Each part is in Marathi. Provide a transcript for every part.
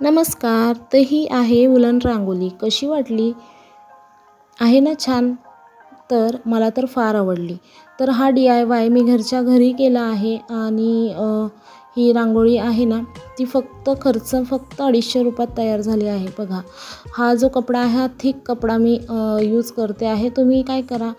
नमस्कार. तर ही आहे उलन रांगोळी. कशी वाटली? आहे ना छान? तर मला तर फार आवडली. तर हा DIY मी घरच्या घरी केला आहे आणि ही रांगोळी आहे ना, ती खर्च फक्त 250 रुपयात तयार झाली आहे. बघा, हा जो कपडा आहे हा थिक कपडा मी यूज करते आहे. तुम्ही काय करा,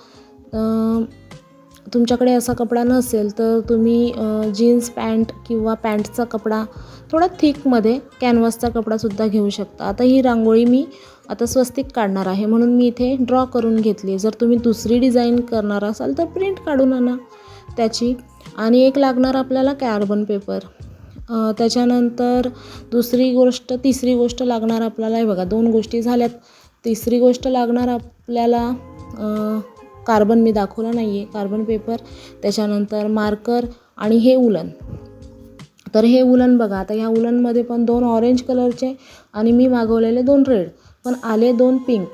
तुमच्याकडे असा कपडा नसेल तर तुम्ही जीन्स पॅन्ट किंवा पॅन्टचा कपडा थोडा थिकमध्ये कॅनव्हासचा कपडासुद्धा घेऊ शकता. आता ही रांगोळी मी स्वस्तिक काढणार आहे म्हणून मी इथे ड्रॉ करून घेतली. जर तुम्ही दुसरी डिझाईन करणार असाल तर प्रिंट काढून आणा त्याची. आणि एक लागणार आपल्याला कार्बन पेपर. त्याच्यानंतर तिसरी गोष्ट लागणार आपल्याला, हे बघा 2 गोष्टी झाल्यात. तिसरी गोष्ट लागणार आपल्याला कार्बन, मी दाखवला नाही आहे, कार्बन पेपर. त्याच्यानंतर मार्कर आणि हे उलन. तर हे उलन बघा, आता ह्या उलनमध्ये पण 2 ऑरेंज कलरचे आणि मी मागवलेले 2 रेड, पण आले 2 पिंक.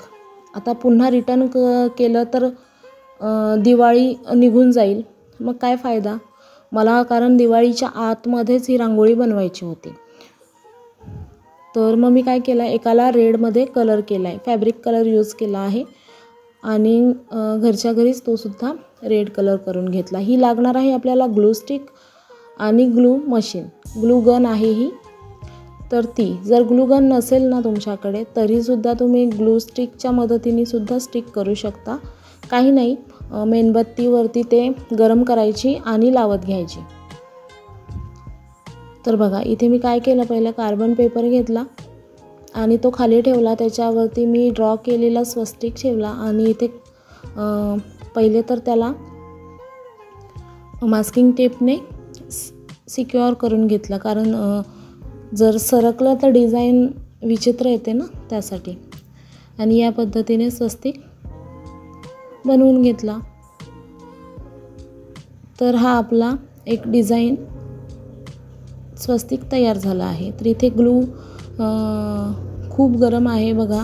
आता पुन्हा रिटर्न केलं तर दिवाळी निघून जाईल, मग काय फायदा मला, कारण दिवाळीच्या आतमध्येच ही रांगोळी बनवायची होती. तर मग मी काय केलं, एकाला रेडमध्ये कलर केला आहे, फॅब्रिक कलर यूज केला आहे आणि घरच्या घरीच तो सुद्धा रेड कलर करून घेतला. ही लागणार आहे आपल्याला ग्लू स्टिक आणि ग्लू मशीन, ग्लू गन आहे ही. तर ती जर ग्लू गन नसेल ना तुमच्याकडे तरीसुद्धा तुम्ही ग्लू स्टिकच्या मदतीने सुद्धा स्टिक करू शकता. काही नाही, मेणबत्तीवरती ते गरम करायची आणि लावत घ्यायची. तर बघा, इथे मी काय केलं, पहिलं कार्बन पेपर घेतला आणि तो खाली ठेवला. त्याच्यावरती मी ड्रॉ केलेला स्वस्तिक ठेवला आणि इथे पहिले तर त्याला मास्किंग टेपने सिक्युअर करून घेतला, कारण जर सरकलं तर डिझाईन विचित्र येते ना, त्यासाठी. आणि या पद्धतीने स्वस्तिक बनवून घेतला. तर हा आपला एक डिझाईन स्वस्तिक तयार झाला आहे. तर इथे ग्लू खूप गरम आहे बघा,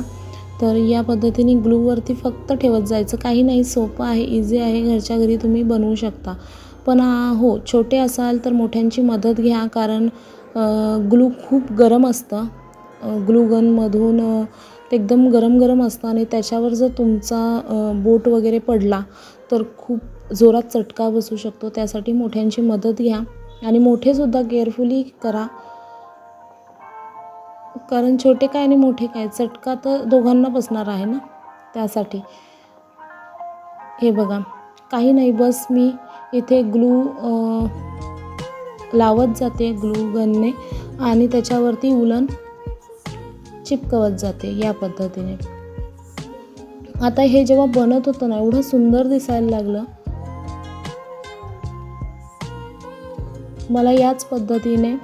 तर या पद्धतीने ग्लूवरती फक्त ठेवत जायचं. काही नाही, सोपं आहे, इझी आहे, घरच्या घरी तुम्ही बनवू शकता. पण हो, छोटे असाल तर मोठ्यांची मदत घ्या, कारण ग्लू खूप गरम असतं. ग्लू गनमधून ते एकदम गरम असतं आणि त्याच्यावर जर तुमचा बोट वगैरे पडला तर खूप जोरात चटका बसू शकतो. त्यासाठी मोठ्यांची मदत घ्या आणि मोठेसुद्धा केअरफुली करा, कारण छोटे काय आणि मोठे काय, चटका तर दोघांना बसणार आहे ना. त्यासाठी हे बघा, काही नाही, बस मी इथे ग्लू लावत जाते ग्लू गनने आणि त्याच्यावरती उलन चिपकवत जाते या पद्धतीने. आता हे जेव्हा बनत होतं ना, एवढं सुंदर दिसायला लागलं. मला याच पद्धतीने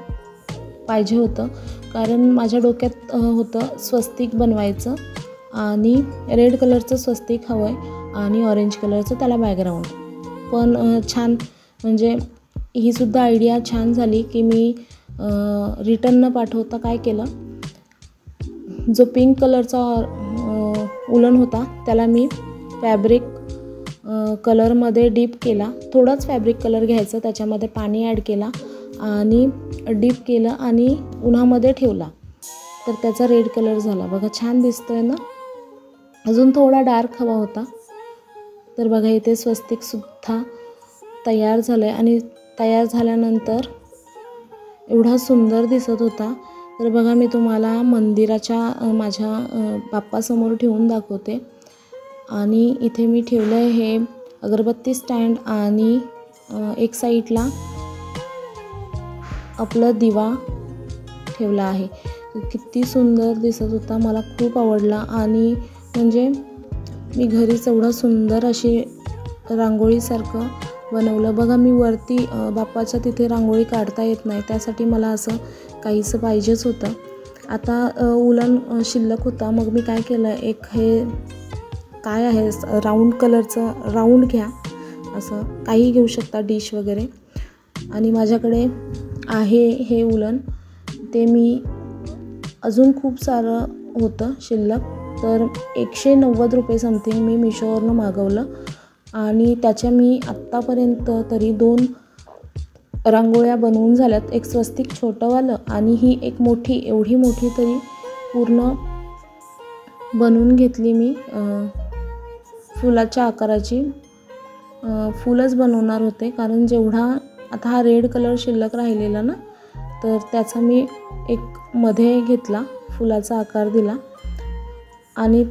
पाहिजे होतं, कारण माझ्या डोक्यात होतं स्वस्तिक बनवायचं आणि रेड कलरचं स्वस्तिक हवं आहे आणि ऑरेंज कलरचं त्याला बॅकग्राऊंड. पण छान, म्हणजे ही सुद्धा आयडिया छान झाली की मी रिटर्न न पाठवता काय केलं, जो पिंक कलरचा उलन होता त्याला मी फॅब्रिक कलरमध्ये डीप केला. थोडाच फॅब्रिक कलर घ्यायचं, त्याच्यामध्ये पाणी ॲड केला आणि डीप केलं आणि उन्हामध्ये ठेवला, तर त्याचा रेड कलर झाला. बघा, छान दिसतोय ना. अजून थोडा डार्क हवा होता. तर बघा, इथे स्वस्तिकसुद्धा तयार झालं आहे आणि तयार झाल्यानंतर एवढा सुंदर दिसत होता. तर बघा, मी तुम्हाला मंदिराच्या माझ्या बाप्पासमोर ठेवून दाखवते. आणि इथे मी ठेवलं आहे हे अगरबत्ती स्टँड आणि एक साईडला आपलं दिवा ठेवला आहे. किती सुंदर दिसत होता, मला खूप आवडला. आणि म्हणजे मी घरीच एवढं सुंदर अशी रांगोळीसारखं बनवलं. बघा, मी वरती बाप्पाच्या तिथे रांगोळी काढता येत नाही, त्यासाठी मला असं काहीसं पाहिजेच होतं. आता उलन शिल्लक होता, मग मी काय केलं, एक हे काय आहे राऊंड कलरचं, राऊंड घ्या, असं काही घेऊ शकता, डिश वगैरे. आणि माझ्याकडे आहे हे उलन, ते मी अजून खूप सारं होतं शिल्लक, तर 190 रुपये समथिंग मी मिशोवरनं मागवलं आणि त्याच्या मी आत्तापर्यंत तरी 2 रांगोळ्या बनवून झाल्यात. एक स्वस्तिक छोटंवालं आणि ही एक मोठी, एवढी मोठी तरी पूर्ण बनवून घेतली मी. फुलाच्या आकाराची फुलच बनवणार होते, कारण जेवढा आता हा रेड कलर शिल्लक राहिलेला ना, तर त्याचा मी एक मध्ये घेतला, फुलाचा आकार दिला आणि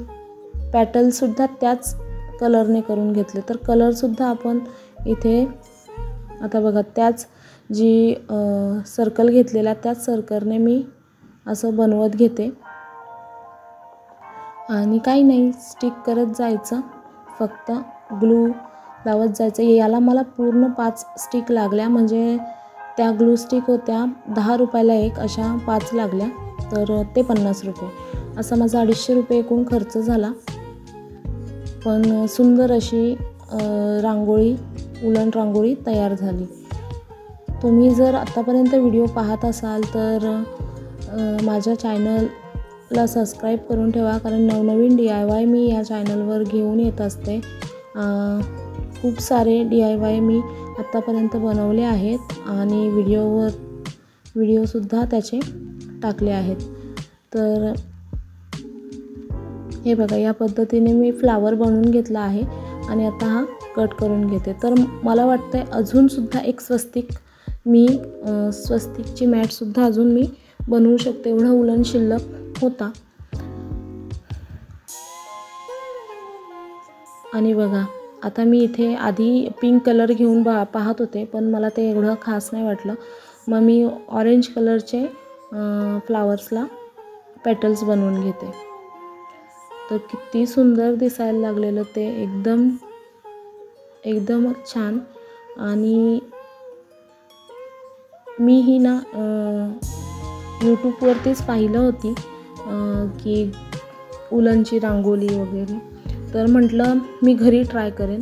पॅटलसुद्धा त्याच कलरने करून घेतले. तर कलरसुद्धा आपण इथे आता बघा, त्याच जी सर्कल घेतलेला त्याच सर्कलने मी असं बनवत घेते आणि काही नाही, स्टिक करत जायचं, फक्त ग्लू लावत जायचं. याला मला पूर्ण 5 स्टिक लागल्या, म्हणजे त्या ग्लू स्टिक होत्या 10 रुपयाला एक, अशा 5 लागल्या, तर ते 50 रुपये. असा माझा 250 रुपये एकूण खर्च झाला. पण सुंदर अशी रांगोळी, उलन रांगोळी तयार झाली. तुम्ही जर आत्तापर्यंत व्हिडिओ पाहत असाल तर माझ्या चॅनलला सबस्क्राईब करून ठेवा, कारण नवनवीन DIY मी या चॅनलवर घेऊन येत असते. खूप सारे DIY मी आत्तापर्यंत बनवले आहेत आणि व्हिडिओसुद्धा त्याचे टाकले आहेत. तर हे बघा, या पद्धतीने मी फ्लावर बनवून घेतला आहे आणि आता हा कट करून घेते. तर मला वाटतं आहे अजूनसुद्धा एक स्वस्तिकची मॅटसुद्धा अजून मी बनवू शकते, एवढा उलन शिल्लक होता. आणि बघा, आता मी इथे आधी पिंक कलर घेऊन पाहत होते, पण मला ते एवढं खास नाही वाटलं. मग मी ऑरेंज कलरचे फ्लावर्सला पेटल्स बनवून घेते. तर किती सुंदर दिसायला लागलेलं ते, एकदम छान. आणि मी ही ना यूट्यूबवरतीच पाहिलं होती की उलनची रांगोळी वगैरे, तर म्हटलं मी घरी ट्राय करेन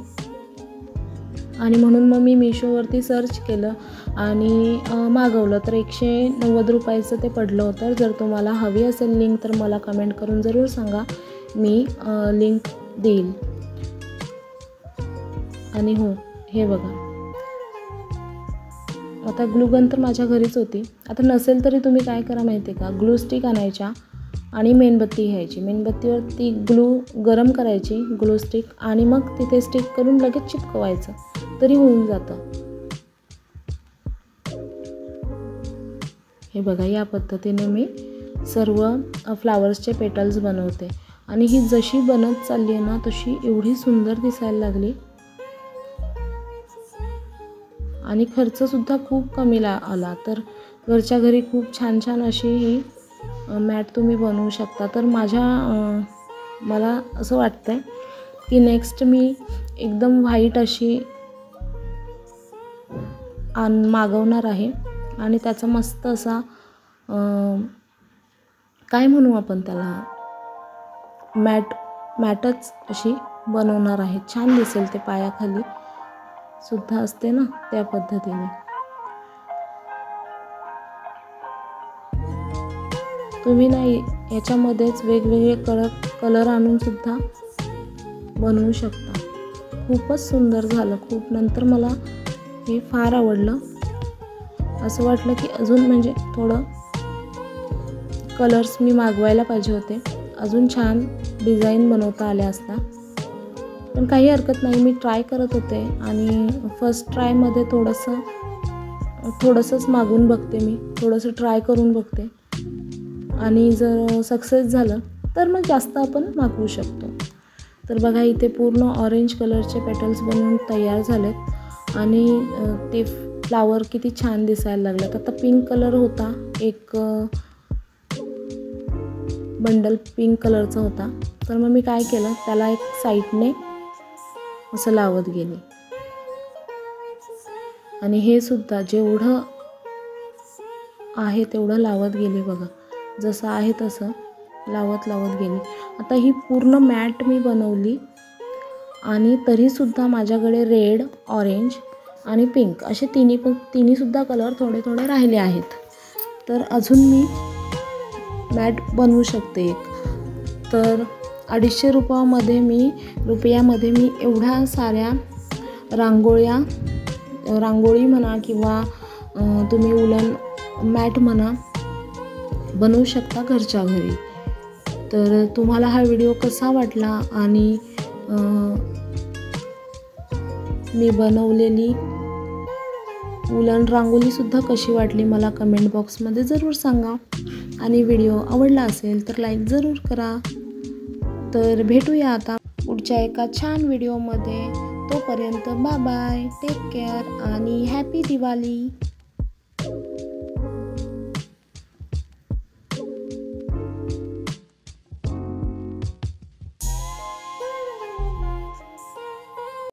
आणि म्हणून मग मी मिशोवरती सर्च केलं आणि मागवलं. तर 190 रुपयाचं ते पडलं होतं. जर तुम्हाला हवी असेल लिंक तर मला कमेंट करून जरूर सांगा, मी लिंक देईल. आणि हो, हे बघा, आता ग्लूगन तर माझ्या घरीच होती. आता नसेल तरी तुम्ही काय करा माहिती आहे का, ग्लू स्टिक आणायच्या आणि मेणबत्ती घ्यायची, मेणबत्तीवरती ग्लू गरम करायची, ग्लू स्टिक, आणि मग तिथे स्टिक करून लगेच चिपकवायचं, तरी होऊन जातं. हे बघा, या पद्धतीने मी सर्व फ्लावर्सचे पेटल्स बनवते आणि ही जशी बनत चालली आहे ना, तशी एवढी सुंदर दिसायला लागली आणि खर्चसुद्धा खूप कमी आला. तर घरच्या घरी खूप छान छान अशी ही मॅट तुम्ही बनवू शकता. तर मला असं वाटतं आहे की नेक्स्ट मी एकदम व्हाईट अशी मागवणार आहे आणि त्याचा मस्त असा काय म्हणू आपण त्याला, मॅटच अशी बनवणार आहे. छान दिसेल ते, पायाखाली सुद्धा असते ना, त्या पद्धतीने. तुम्ही नाही याच्यामध्येच वेगवेगळे कलर आणून सुद्धा बनवू शकता. खूपच सुंदर झालं, खूप. नंतर मला हे फार आवडलं. असं वाटलं की अजून म्हणजे थोडं कलर्स मी मागवायला पाहिजे होते, अजून छान डिझाईन बनवता आल्या असता. पण काही हरकत नाही, मी ट्राय करत होते आणि फर्स्ट ट्रायमध्ये थोडंसंच मागून बघते, मी थोडंसं ट्राय करून बघते आणि जर सक्सेस झालं तर मग जास्त आपण मागवू शकतो. तर बघा, इथे पूर्ण ऑरेंज कलरचे पेटल्स बनवून तयार झालेत आणि ते फ्लावर किती छान दिसायला लागलेत. आता पिंक कलर होता, एक बंडल पिंक कलरचा होता, तर मग मी काय केलं, त्याला एक साईडने असं लावत गेले आणि हे सुद्धा जेवढं आहे तेवढं लावत गेले. बघा, जसं आहे तसं लावत गेले. आता ही पूर्ण मॅट मी बनवली आणि तरीसुद्धा माझ्याकडे रेड, ऑरेंज आणि पिंक असे तिन्हीसुद्धा कलर थोडे थोडे राहिले आहेत. तर अजून मी मॅट बनवू शकते एक. तर 250 रुपयामध्ये मी एवढ्या साऱ्या रांगोळी म्हणा किंवा तुम्ही उलन मॅट म्हणा बनवू शकता घरच्या घरी। तर तुम्हाला हा व्हिडिओ कसा वाटला आणि मी बनवलेली उलन रांगोळीसुद्धा कशी वाटली मला कमेंट बॉक्समध्ये ज़रूर सांगा। आणि व्हिडिओ आवडला असेल तर लाईक ज़रूर करा। तर भेटूया आता पुढच्या एका छान व्हिडिओमध्ये। तोपर्यंत बाय बाय, टेक केअर आणि हॅपी दिवाळी।